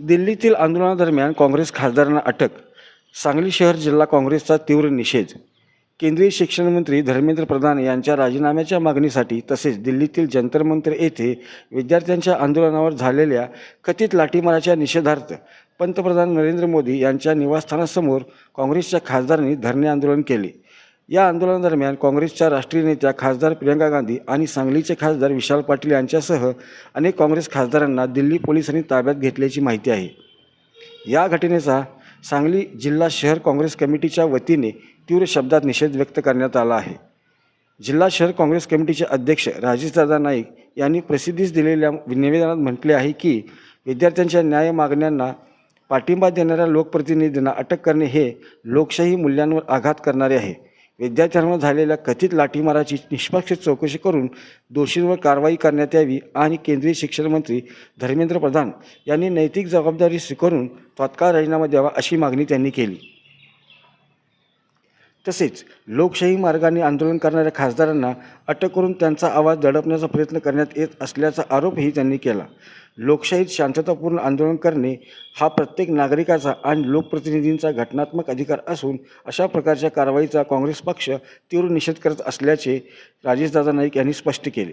दिल्लीतील आंदोलनादरम्यान काँग्रेस खासदारांना अटक. सांगली शहर जिल्हा काँग्रेसचा तीव्र निषेध. केंद्रीय शिक्षण मंत्री धर्मेंद्र प्रधान यांच्या राजीनाम्याच्या मागणीसाठी तसेच दिल्लीतील जंतर मंतर येथे विद्यार्थ्यांच्या आंदोलनावर झालेल्या कथित लाठीमाराच्या निषेधार्थ पंतप्रधान नरेंद्र मोदी यांच्या निवासस्थानासमोर काँग्रेसच्या खासदारांनी धरणे आंदोलन केले. या आंदोलनादरम्यान काँग्रेसच्या राष्ट्रीय नेत्या खासदार प्रियंका गांधी आणि सांगलीचे खासदार विशाल पाटील यांच्यासह अनेक काँग्रेस खासदारांना दिल्ली पोलिसांनी ताब्यात घेतल्याची माहिती आहे. या घटनेचा सांगली जिल्हा शहर काँग्रेस कमिटीच्या वतीने तीव्र शब्दात निषेध व्यक्त करण्यात आला आहे. जिल्हा शहर काँग्रेस कमिटीचे अध्यक्ष राजेशदादा नाईक यांनी प्रसिद्धीस दिलेल्या निवेदनात म्हटले आहे की विद्यार्थ्यांच्या न्याय मागण्यांना पाठिंबा देणाऱ्या लोकप्रतिनिधींना अटक करणे हे लोकशाही मूल्यांवर आघात करणारे आहे. विद्यार्थ्यांवर झालेल्या कथित लाठीमाराची निष्पक्ष चौकशी करून दोषींवर कारवाई करण्यात यावी आणि केंद्रीय शिक्षण मंत्री धर्मेंद्र प्रधान यांनी नैतिक जबाबदारी स्वीकारून तात्काळ राजीनामा द्यावा अशी मागणी त्यांनी केली. तसेच लोकशाही मार्गाने आंदोलन करणाऱ्या खासदारांना अटक करून त्यांचा आवाज दडपण्याचा प्रयत्न करण्यात येत असल्याचा आरोपही त्यांनी केला. लोकशाहीत शांततापूर्ण आंदोलन करणे हा प्रत्येक नागरिकाचा आणि लोकप्रतिनिधींचा घटनात्मक अधिकार असून अशा प्रकारच्या कारवाईचा काँग्रेस पक्ष तीव्र निषेध करत असल्याचे राजेशदादा नाईक यांनी स्पष्ट केले.